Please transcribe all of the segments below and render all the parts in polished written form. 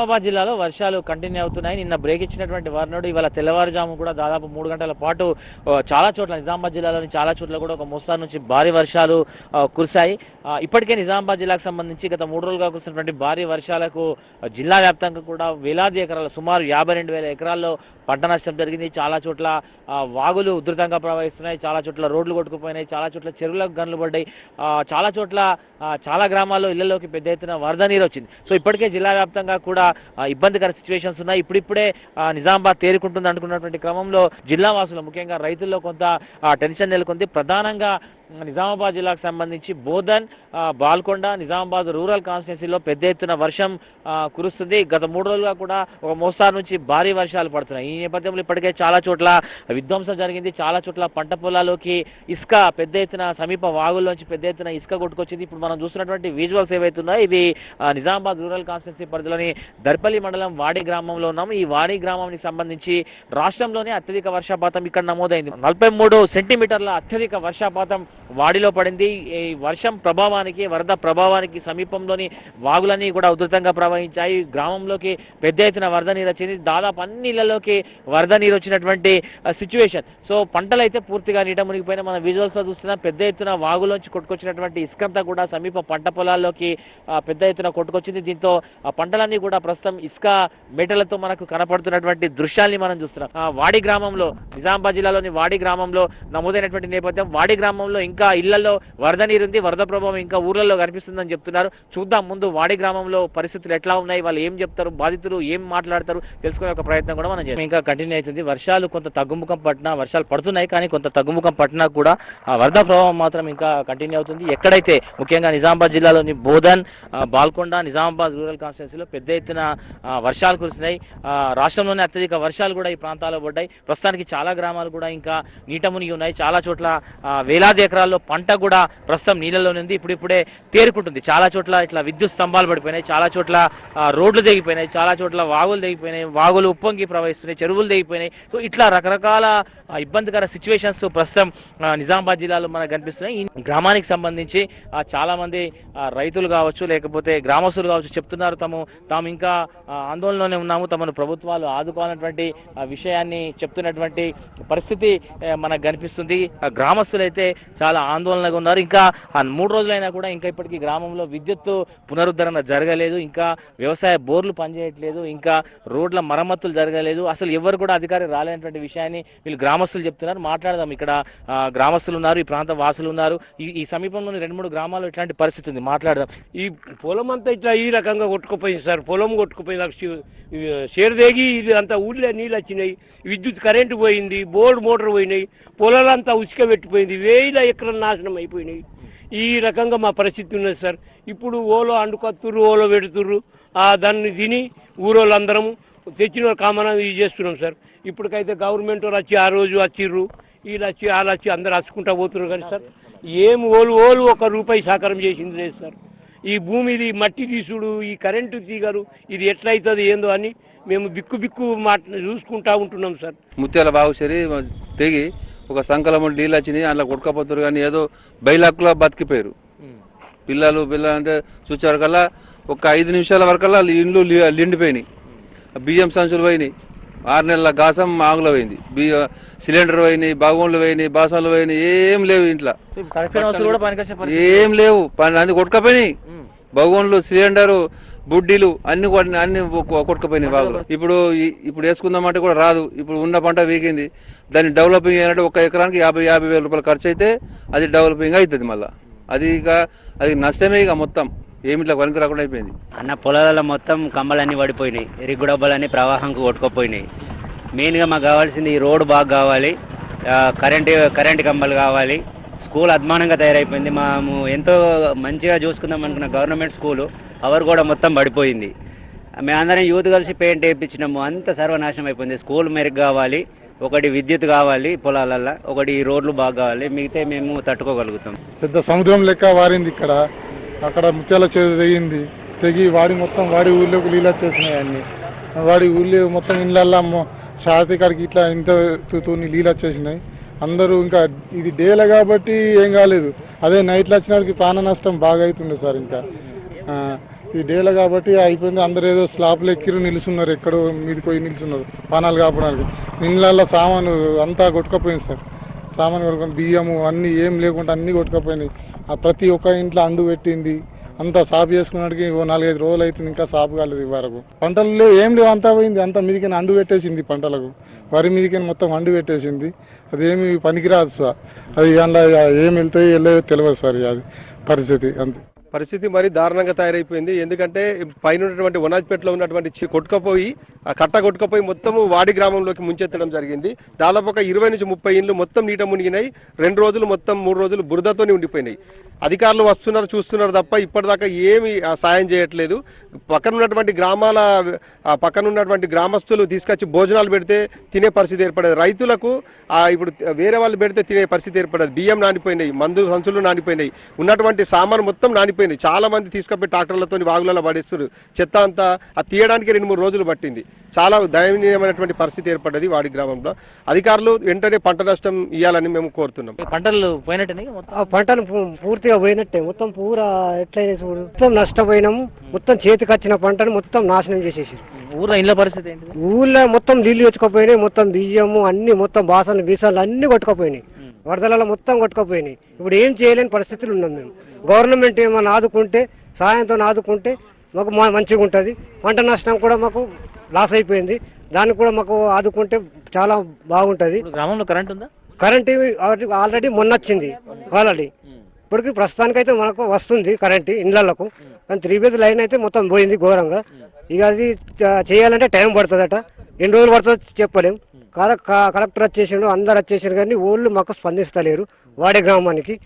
నిజామాబాద్ జిల్లాలో వర్షాలు కంటిన్యూ అవుతున్నాయి. నిన్న బ్రేక్ ఇచ్చినటువంటి వర్ణుడు ఇవాళ తెల్లవారుజాము కూడా దాదాపు 3 గంటల పాటు చాలా చోట్ల నిజామాబాద్ జిల్లాలోని చాలా చోట్ల కూడా ఒక మోస్తారు నుంచి భారీ వర్షాలు కురిశాయి. ఇప్పటికే నిజామాబాద్ జిల్లాకు సంబంధించి గత 3 రోజులుగా కురిసినటువంటి భారీ వర్షాలకు జిల్లా వ్యాప్తంగా కూడా వేలాది ఎకరాలు సుమారు 52,000 ఎకరాల్లో పంట నష్టం జరిగింది. చాలా చోట్ల వాగులు ఉధృతంగా ప్రవహిస్తున్నాయి, చాలా చోట్ల రోడ్లు కొట్టుకుపోయినాయి, చాలా చోట్ల చెరువులకు గన్లు పడ్డాయి, చాలా చోట్ల చాలా గ్రామాల్లో ఇళ్లలోకి పెద్ద ఎత్తున వరద నీరు వచ్చింది. సో ఇప్పటికే జిల్లా వ్యాప్తంగా కూడా ఇబ్బందికర సిచ్యువేషన్స్ ఉన్నాయి. ఇప్పుడిప్పుడే నిజామాబాద్ తేరుకుంటుంది అనుకున్నటువంటి క్రమంలో జిల్లా వాసులు ముఖ్యంగా రైతుల్లో కొంత టెన్షన్ నెలకొంది. ప్రధానంగా నిజామాబాద్ జిల్లాకు సంబంధించి బోధన్, బాల్కొండ, నిజామాబాద్ రూరల్ కాన్స్టిట్యున్సీలో పెద్ద ఎత్తున వర్షం కురుస్తుంది. గత 3 రోజులుగా కూడా ఒక మోస్తారు నుంచి భారీ వర్షాలు పడుతున్నాయి. ఈ నేపథ్యంలో ఇప్పటికే చాలా చోట్ల విధ్వంసం జరిగింది. చాలా చోట్ల పంట పొలాల్లోకి ఇసుక పెద్ద ఎత్తున సమీప వాగుల్లోంచి పెద్ద ఎత్తున ఇసుక కొట్టుకొచ్చింది. ఇప్పుడు మనం చూస్తున్నటువంటి విజువల్స్ ఏవైతున్నాయి ఇవి నిజామాబాద్ రూరల్ కాన్స్టిట్యున్సీ పరిధిలోని దర్పల్లి మండలం వాడి గ్రామంలో ఉన్నాము. ఈ వాడి గ్రామానికి సంబంధించి రాష్ట్రంలోనే అత్యధిక వర్షపాతం ఇక్కడ నమోదైంది. 43 సెంటీమీటర్ల అత్యధిక వర్షపాతం వాడిలో పడింది. ఈ వర్షం ప్రభావానికి, వరద ప్రభావానికి సమీపంలోని వాగులన్నీ కూడా ఉధృతంగా ప్రవహించాయి. గ్రామంలోకి పెద్ద ఎత్తున వరద నీరు వచ్చింది. దాదాపు అన్ని ఇళ్లలోకి వరద నీరు వచ్చినటువంటి సిచ్యువేషన్. సో పంటలు అయితే పూర్తిగా నీట మునిగిపోయినా మన విజువల్స్లో చూస్తున్నాం. పెద్ద ఎత్తున వాగులోంచి కొట్టుకొచ్చినటువంటి ఇసుకంతా కూడా సమీప పంట పొలాల్లోకి పెద్ద ఎత్తున కొట్టుకొచ్చింది. దీంతో పంటలన్నీ కూడా ప్రస్తుతం ఇసుక మేటలతో మనకు కనపడుతున్నటువంటి దృశ్యాల్ని మనం చూస్తున్నాం. వాడి గ్రామంలో, నిజామాబాద్ జిల్లాలోని వాడి గ్రామంలో నమోదైనటువంటి నేపథ్యం. వాడి గ్రామంలో ఇంకా ఇళ్లలో వరద నీరుంది, వరద ప్రభావం ఇంకా ఊర్లలో కనిపిస్తుందని చెప్తున్నారు. చూద్దాం ముందు వాడి గ్రామంలో పరిస్థితులు ఎట్లా ఉన్నాయి, వాళ్ళు ఏం చెప్తారు, బాధితులు ఏం మాట్లాడతారు తెలుసుకునే ఒక ప్రయత్నం కూడా మనం చేస్తాం. ఇంకా కంటిన్యూ అవుతుంది. వర్షాలు కొంత తగ్గుముఖం పట్టినా, వర్షాలు పడుతున్నాయి కానీ కొంత తగ్గుముఖం పట్టినా కూడా వరద ప్రభావం మాత్రం ఇంకా కంటిన్యూ అవుతుంది. ఎక్కడైతే ముఖ్యంగా నిజామాబాద్ జిల్లాలోని బోధన్, బాల్కొండ, నిజామాబాద్ రూరల్ కాన్స్టిట్యున్సీలో పెద్ద ఎత్తున వర్షాలు కురిసినాయి. రాష్ట్రంలోనే అత్యధిక వర్షాలు కూడా ఈ ప్రాంతాల్లో పడ్డాయి. ప్రస్తుతానికి చాలా గ్రామాలు కూడా ఇంకా నీట మునిగి ఉన్నాయి. చాలా చోట్ల వేలాది ఎకరాల్లో పంట కూడా ప్రస్తుతం నీళ్ళలోనే ఉంది. ఇప్పుడిప్పుడే తేరుకుంటుంది. చాలా చోట్ల ఇట్లా విద్యుత్ స్తంభాలు పడిపోయినాయి, చాలా చోట్ల రోడ్లు తెగిపోయినాయి, చాలా చోట్ల వాగులు తెగిపోయినాయి, వాగులు ఉప్పొంగి ప్రవహిస్తున్నాయి, చెరువులు తెగిపోయినాయి. సో ఇట్లా రకరకాల ఇబ్బందికర సిచ్యువేషన్స్ ప్రస్తుతం నిజామాబాద్ జిల్లాలో మనకు కనిపిస్తున్నాయి. ఈ గ్రామానికి సంబంధించి చాలా మంది రైతులు కావచ్చు, లేకపోతే గ్రామస్తులు కావచ్చు చెప్తున్నారు తాము ఇంకా ఆందోళనలోనే ఉన్నాము, తమను ప్రభుత్వాలు ఆదుకోవాలన్నటువంటి విషయాన్ని చెప్తున్నటువంటి పరిస్థితి మనకు కనిపిస్తుంది. గ్రామస్తులు అయితే చాలా ఆందోళనగా ఉన్నారు. ఇంకా 3 రోజులైనా కూడా ఇంకా ఇప్పటికీ గ్రామంలో విద్యుత్ పునరుద్ధరణ జరగలేదు, ఇంకా వ్యవసాయ బోర్లు పనిచేయట్లేదు, ఇంకా రోడ్ల మరమ్మతులు జరగలేదు. అసలు ఎవరు కూడా అధికారి రాలేనటువంటి విషయాన్ని వీళ్ళు గ్రామస్తులు చెప్తున్నారు. మాట్లాడదాం. ఇక్కడ గ్రామస్తులు ఉన్నారు, ఈ ప్రాంత వాసులు ఉన్నారు. ఈ సమీపంలోని 2-3 గ్రామాల్లో ఇట్లాంటి పరిస్థితి ఉంది. మాట్లాడదాం. ఈ పొలం అంతా ఇట్లా ఈ రకంగా కొట్టుకుపోయింది సార్. పొలం కొట్టుకుపోయింది, చేరుదేగి ఇది అంతా ఊళ్ళో నీళ్ళు వచ్చినాయి, విద్యుత్ కరెంటు పోయింది, బోర్డు మోటార్ పోయినాయి, పొలాలంతా ఉసుక పెట్టిపోయింది, 1000 ఎకరాలు నాశనం అయిపోయినాయి. ఈ రకంగా మా పరిస్థితి ఉన్నది సార్. ఇప్పుడు ఓలో అండుకత్తుర్రు, ఓలో పెడుతుర్రు, దాన్ని తిని ఊరోళ్ళందరం తెచ్చిన కామన్ ఇది చేస్తున్నాం సార్. ఇప్పటికైతే గవర్నమెంట్ వాళ్ళు వచ్చి ఆ రోజు వచ్చిర్రు, వీళ్ళు వచ్చి వాళ్ళు వచ్చి అందరు వచ్చుకుంటా పోతున్నారు. కానీ సార్ ఏం ఓలు ₹1 సహకారం చేసింది లేదు సార్. ఈ భూమిది మట్టి తీసుడు, ఈ కరెంటు తీగరు, ఇది ఎట్లయితుంది ఏందో అని మేము బిక్కు చూసుకుంటా ఉంటున్నాం సార్. ముత్యాల బాగుసరి తెగి ఒక సంకలము నీళ్ళు వచ్చినాయి, అందులో కొట్టుకపోతారు. కానీ ఏదో బైలాక్లో బతికిపోయారు పిల్లలు అంటే చూసారు కల్లా ఒక 5 నిమిషాల వరకల్లా ఇండ్లు లిండిపోయినాయి, బియ్యం సంచులు పోయినాయి, 6 నెలల గాసం ఆగులు పోయింది, సిలిండర్ పోయినాయి, బాగోన్లు పోయినాయి, బాసాలు పోయినాయి, ఏం లేవు ఇంట్లో, ఏం లేవు. అన్ని కొట్టుకపోయినాయి, బగోన్లు, సిలిండరు, బుడ్డీలు అన్ని కొట్టుకుపోయినాయి బాగులు. ఇప్పుడు వేసుకుందామంటే కూడా రాదు. ఇప్పుడు ఉన్న పంట వీకింది. దాన్ని డెవలపింగ్ అయినట్టు 1 ఎకరానికి 50,000 రూపాయలు ఖర్చు అయితే అది డెవలపింగ్ అవుతుంది. మళ్ళీ అది నష్టమే. ఇక మొత్తం ఏమిట్లా వనికి రాకుండా అయిపోయింది. అన్న పొలాలలో మొత్తం కమ్మలన్నీ పడిపోయినాయి, రిగ్గు డబ్బాలన్నీ ప్రవాహంకు కొట్టుకుపోయినాయి. మెయిన్గా మాకు కావాల్సింది ఈ రోడ్డు బాగా కావాలి, కరెంటు కమ్మలు కావాలి. స్కూల్ అద్మానంగా తయారైపోయింది. మేము ఎంతో మంచిగా చూసుకుందాం అనుకున్న గవర్నమెంట్ స్కూలు అవర్ కూడా మొత్తం పడిపోయింది. మేమందరం యూత్ కలిసి పెయింట్ వేయించినాము, అంత సర్వనాశనం అయిపోయింది. స్కూల్ మెరుగు కావాలి, ఒకటి విద్యుత్ కావాలి పొలాలల్లో, ఒకటి ఈ రోడ్లు బాగా కావాలి, మిగతా మేము తట్టుకోగలుగుతాం. పెద్ద సముద్రం లెక్క వారింది ఇక్కడ. అక్కడ ముత్యాల చేదు తెగి వాడి ఊళ్ళోకి నీళ్ళు వచ్చేసినాయి. అన్ని వాడి ఊళ్ళో మొత్తం ఇళ్ళల్లో షాతి కాడికి ఇట్లా ఇంత నీళ్ళు వచ్చేసినాయి. అందరూ ఇంకా ఇది డేల కాబట్టి ఏం కాలేదు, అదే నైట్లో వచ్చిన వారికి ప్రాణ నష్టం బాగా అవుతుండే సార్. ఇంకా ఈ డేలో కాబట్టి అయిపోయింది. అందరు ఏదో స్లాబ్లు ఎక్కిరు నిలుచున్నారు, ఎక్కడో మీదకి పోయి నిలుచున్నారు పానాలు కాపడానికి. ఇండ్లల్లో సామాను అంతా కొట్టుకపోయింది సార్. సామాను కొట్టుకొని బియ్యము అన్నీ ఏం లేకుండా అన్నీ కొట్టుకపోయినాయి. ఆ ప్రతి ఒక్క ఇంట్లో అండు పెట్టింది. అంతా సాపు చేసుకున్నట్టుకి 4-5 రోజులు అవుతుంది, ఇంకా సాపు కాలేదు ఈ వరకు. పంటలు ఏం లేవు, అంతా పోయింది. అంతా మీదికి అండు పెట్టేసింది పంటలకు. వరి మీదికి మొత్తం అండు పెట్టేసింది. అదేమి పనికిరాదు సార్. అది అందులో ఏం వెళ్తాయో వెళ్ళదో తెలియదు సార్. అది పరిస్థితి అంతే. పరిస్థితి మరి దారుణంగా తయారైపోయింది. ఎందుకంటే పైన ఉన్నటువంటి వనాజ్పేటలో ఉన్నటువంటి కొట్టుకపోయి ఆ కట్ట కొట్టుకపోయి మొత్తము వాడి గ్రామంలోకి ముంచెత్తడం జరిగింది. దాదాపు ఒక 20 నుంచి 30 ఇండ్లు మొత్తం నీట మునిగినాయి. 2 రోజులు మొత్తం 3 రోజులు బురదతోనే ఉండిపోయినాయి. అధికారులు వస్తున్నారు, చూస్తున్నారు తప్ప ఇప్పటిదాకా ఏమి సాయం చేయట్లేదు. పక్కన ఉన్నటువంటి గ్రామస్తులు తీసుకొచ్చి భోజనాలు పెడితే తినే పరిస్థితి ఏర్పడేది. రైతులకు ఇప్పుడు వేరే వాళ్ళు పెడితే తినే పరిస్థితి ఏర్పడేది. బియ్యం నానిపోయినాయి, మందు సంచులు నానిపోయినాయి, ఉన్నటువంటి సామాను మొత్తం నానిపోయినాయి. చాలా మంది తీసుకపోయి ట్రాక్టర్లతో వాగులలో పడేస్తారు. చెత్త అంతా అది తీయడానికి 2-3 రోజులు పట్టింది. చాలా దయనీయమైనటువంటి పరిస్థితి ఏర్పడ్డది వాడి గ్రామంలో. అధికారులు వెంటనే పంట నష్టం ఇవ్వాలని మేము కోరుతున్నాం. పంటలు పోయినట్టే ఆ పంటలు పూర్తిగా పోయినట్టే, మొత్తం పూర ఎట్లయినా చూడు, మొత్తం నష్టపోయినాము. మొత్తం చేతికి వచ్చిన పంటను మొత్తం నాశనం చేసేసారు. ఊర్లో ఇండ్ల పరిస్థితి ఏంటి? ఊళ్ళో మొత్తం నీళ్లు వచ్చుకపోయినాయి. మొత్తం బియ్యము అన్ని మొత్తం బాసనలు బీసాలు అన్ని కొట్టుకపోయినాయి. వరదలలో మొత్తం కొట్టుకపోయినాయి. ఇప్పుడు ఏం చేయలేని పరిస్థితులు ఉన్నాం మేము. గవర్నమెంట్ ఏమైనా ఆదుకుంటే, సాయంతో ఆదుకుంటే మాకు మంచిగా ఉంటుంది. పంట నష్టం కూడా మాకు లాస్ అయిపోయింది. దానికి కూడా మాకు ఆదుకుంటే చాలా బాగుంటుంది. గ్రామంలో కరెంట్ ఉందా? కరెంట్ ఆల్రెడీ మొన్న వచ్చింది ఆల్రెడీ. ఇప్పటికి ప్రస్తుతానికైతే మనకు వస్తుంది కరెంట్ ఇండ్లకు. కానీ 3 ఫేజ్ లైన్ అయితే మొత్తం పోయింది ఘోరంగా. ఇక అది చేయాలంటే టైం పడుతుందట. ఎన్ని రోజులు పడుతుందో చెప్పలేం. కలెక్టర్ వచ్చేసిండు, అందరు వచ్చేసారు, కానీ ఊళ్ళు మాకు స్పందిస్తలేరు. వాడే గ్రామానికి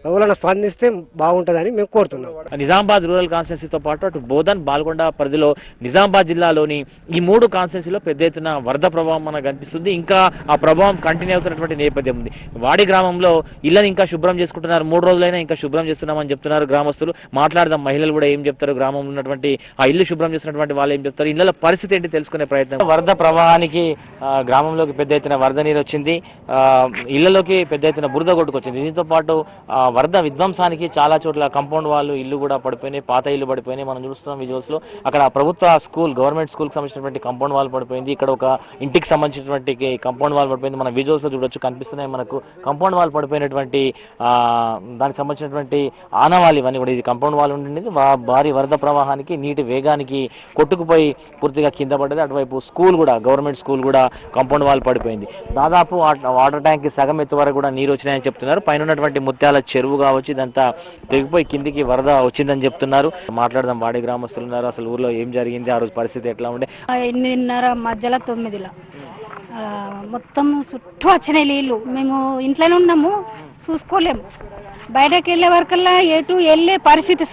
ఎవరైనా స్పందిస్తే బాగుంటుందని మేము కోరుతున్నాం. నిజామాబాద్ రూరల్ కాన్స్టిట్యున్సీతో పాటు అటు బోధన్, బాల్కొండ పరిధిలో నిజామాబాద్ జిల్లాలోని ఈ 3 కాన్స్టిట్యున్సీలో పెద్ద ఎత్తున వరద ప్రభావం మనకు కనిపిస్తుంది. ఇంకా ఆ ప్రభావం కంటిన్యూ అవుతున్నటువంటి నేపథ్యం ఉంది. వాడి గ్రామంలో ఇళ్ళని ఇంకా శుభ్రం చేసుకుంటున్నారు. 3 రోజులైనా ఇంకా శుభ్రం చేస్తున్నామని చెప్తున్నారు గ్రామస్తులు. మాట్లాడదాం, మహిళలు కూడా ఏం చెప్తారు, గ్రామంలో ఉన్నటువంటి ఆ ఇల్లు శుభ్రం చేస్తున్నటువంటి వాళ్ళు ఏం చెప్తారు, ఇళ్ళ పరిస్థితి ఏంటి తెలుసుకునే ప్రయత్నం. వరద ప్రవాహానికి గ్రామంలోకి పెద్ద ఎత్తున వరద నీరు వచ్చింది. ఇళ్లలోకి పెద్ద ఎత్తున బురద కొట్టుకొచ్చింది. దీంతో పాటు వరద విధ్వంసానికి చాలా చోట్ల కాంపౌండ్ వాళ్ళు ఇల్లు కూడా పడిపోయినాయి, పాత ఇల్లు పడిపోయినాయి. మనం చూస్తున్నాం విజువల్స్ లో. అక్కడ ప్రభుత్వ స్కూల్, గవర్నమెంట్ స్కూల్ కి సంబంధించినటువంటి కాంపౌండ్ వాల్ పడిపోయింది. ఇక్కడ ఒక ఇంటికి సంబంధించినటువంటి కాంపౌండ్ వాల్ పడిపోయింది. మనం విజువల్స్ లో చూడొచ్చు, కనిపిస్తున్నాయి మనకు కాంపౌండ్ వాల్ పడిపోయినటువంటి దానికి సంబంధించినటువంటి ఆనవాళ్ళు ఇవన్నీ కూడా. ఇది కాంపౌండ్ వాల్ ఉండింది. భారీ వరద ప్రవాహానికి, నీటి వేగానికి కొట్టుకుపోయి పూర్తిగా కింద పడ్డది. అటువైపు స్కూల్ కూడా, గవర్నమెంట్ స్కూల్ కూడా కాంపౌండ్ వాల్ పడిపోయింది. దాదాపు వాటర్ ట్యాంక్ కి సగం ఎత్తు వరకు కూడా నీరు వచ్చినాయని చెప్తున్నారు. పైన ఉన్నటువంటి ముత్యాల చెరువు కావచ్చు, ఇదంతా తెగిపోయి కిందికి వరద వచ్చిందని చెప్తున్నారు. మాట్లాడదాం, వాడి గ్రామస్తులు ఉన్నారు. అసలు ఊర్లో ఏం జరిగింది, ఆ రోజు పరిస్థితి ఎట్లా ఉండే? 8:30 మధ్యలో 9 మొత్తం చుట్టూ వచ్చినాయి నీళ్ళు. మేము ఇంట్లోనే ఉన్నాము, చూసుకోలేము. బయటకు వెళ్ళే వరకల్లా ఎటు వెళ్ళే పరిస్థితి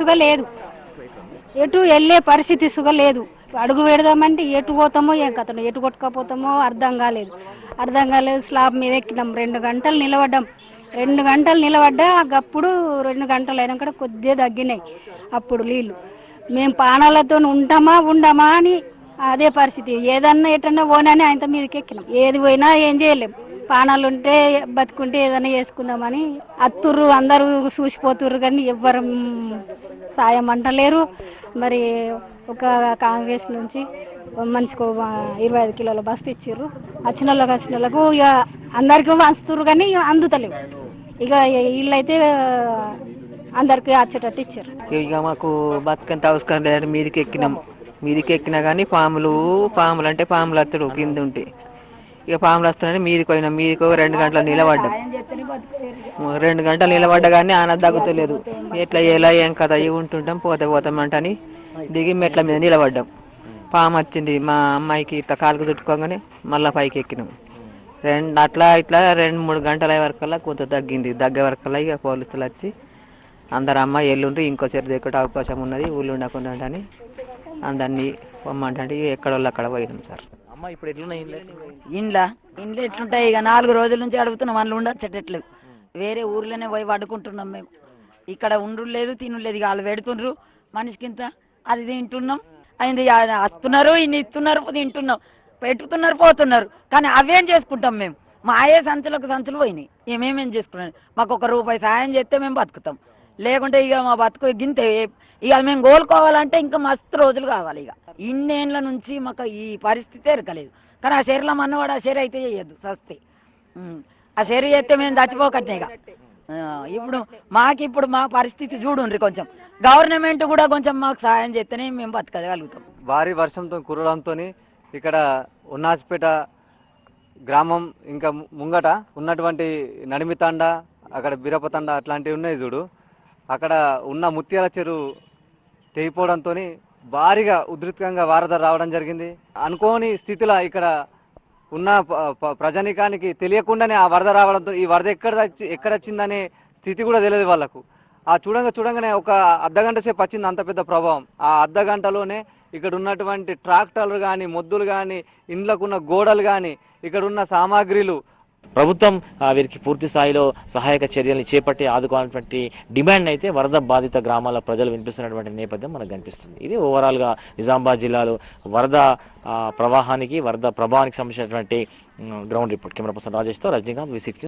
సుగా లేదు. అడుగు పెడదామంటే ఎటు పోతామో ఏం కథను, ఎటు కొట్టుకపోతామో అర్థం కాలేదు. స్లాబ్ మీద ఎక్కినాం. 2 గంటలు నిలబడ్డాం. 2 గంటలు నిలబడ్డా. అప్పుడు 2 గంటలు అయినాక కొద్దిగా తగ్గినాయి. అప్పుడు నీళ్ళు మేము పానాలతో ఉండమా అని అదే పరిస్థితి. ఏదన్నా ఎటన్నా పోనని ఆయన మీదకి ఎక్కినాం. ఏది పోయినా ఏం చేయలేం. పానాలు ఉంటే బతుకుంటే ఏదైనా చేసుకుందామని అత్తుర్రు, అందరూ చూసిపోతుర్రు, కానీ ఎవ్వరు సాయం అంటలేరు. మరి ఒక కాంగ్రెస్ నుంచి మనిషికి 25 కిలోల బస్తా ఇచ్చిర్రు. వచ్చిన వాళ్ళకు ఇక అందరికీ వస్తుర్రు, కానీ అందుతలేవు. ఇక వీళ్ళైతే అందరికీ వచ్చేటట్టు ఇచ్చారు. ఇక మాకు బతుకంత అవసరం లేదంటే మీదికి ఎక్కినా కానీ పాములు అంటే పాములు వస్తాడు కింద ఉంటే. ఇక పాములు వస్తున్నాయని మీదికి పోయినాం. మీదికి 2 గంటలు నిలబడ్డాం. 2 గంటలు నిలబడ్డా కానీ ఆన తగ్గుతలేదు. ఎలా ఏం కదా ఇవి ఉంటుంటాం, పోతామంటని దిగి మెట్ల మీద నిలబడ్డాం. పాము వచ్చింది. మా అమ్మాయికి ఇట్లా కాలుకు చుట్టుకోగానే మళ్ళీ పైకి ఎక్కినాం. ఇట్లా 2-3 గంటల వరకల్లా కొంత దగ్గే వరకల్లా ఇక పోలీసులు వచ్చి అందరు అమ్మ ఎల్లుండి ఇంకోసారి దిక్కు అవకాశం ఉన్నది, ఊళ్ళు ఉండకుండా అని అందరినీ పొమ్మంటే ఎక్కడోళ్ళు అక్కడ పోయినాం సార్. అమ్మ ఇప్పుడు ఎట్లున్నాయి ఇండ్లు ఎట్లుంటాయి? ఇక 4 రోజుల నుంచి అడుగుతున్నాం. వాళ్ళు ఉండొచ్చేటట్లు వేరే ఊర్లోనే పోయి పడుకుంటున్నాం మేము. ఇక్కడ ఉండు లేదు, తిను లేదు. ఇక వాళ్ళు పెడుతుండ్రు మనిషికింత, అది తింటున్నాం. అయింది వస్తున్నారు, ఇన్ని ఇస్తున్నారు, తింటున్నాం, పెట్టుతున్నారు, పోతున్నారు. కానీ అవేం చేసుకుంటాం మేము? మా సంచులకు సంచులు పోయినాయి. ఏమేమేం చేసుకున్నాం? మాకు 1 రూపాయి సాయం చేస్తే మేము బతుకుతాం. లేకుంటే ఇక మా బతుకు గింతే. ఇక మేము కోలుకోవాలంటే ఇంకా మస్తు రోజులు కావాలి. ఇక ఇన్నేళ్ళ నుంచి మాకు ఈ పరిస్థితి ఎరకలేదు. కానీ ఆ శరీరం అన్నవాడు ఆ శరీరం అయితే చేయొద్దు సస్తే. ఆ శరీరం చేస్తే మేము చచ్చిపోకట్టే. ఇక ఇప్పుడు మా పరిస్థితి చూడుండ్రి, కొంచెం గవర్నమెంట్ కూడా కొంచెం మాకు సహాయం చేస్తేనే మేము బతకగలుగుతాం. భారీ వర్షంతో కురవడంతో ఇక్కడ ఉన్నాజ్పేట గ్రామం ఇంకా ముంగట ఉన్నటువంటి నడిమితాండ, అక్కడ బిరపతండ అట్లాంటివి ఉన్నాయి చూడు, అక్కడ ఉన్న ముత్యాల చెరువు తెగిపోవడంతో భారీగా ఉధృతంగా వరద రావడం జరిగింది. అనుకోని స్థితిలో ఇక్కడ ఉన్న ప్రజానికానికి తెలియకుండానే ఆ వరద రావడంతో ఈ వరద ఎక్కడ వచ్చిందనే స్థితి కూడా తెలియదు వాళ్ళకు. ఆ చూడంగానే ఒక అర్ధగంట సేపు వచ్చింది అంత పెద్ద ప్రభావం. ఆ అర్ధగంటలోనే ఇక్కడ ఉన్నటువంటి ట్రాక్టర్లు కానీ, మొద్దులు కానీ, ఇండ్లకున్న గోడలు కానీ, ఇక్కడ ఉన్న సామాగ్రిలు ప్రభుత్వం వీరికి పూర్తి స్థాయిలో సహాయక చర్యల్ని చేపట్టి ఆదుకోవాలన్నటువంటి డిమాండ్ అయితే వరద బాధిత గ్రామాల ప్రజలు వినిపిస్తున్నటువంటి నేపథ్యం మనకు కనిపిస్తుంది. ఇది ఓవరాల్గా నిజామాబాద్ జిల్లాలో వరద ప్రవాహానికి, వరద ప్రభావానికి సంబంధించినటువంటి గ్రౌండ్ రిపోర్ట్. కెమెరా పర్సన్ రాజేష్తో రజనీకాంత్, V6.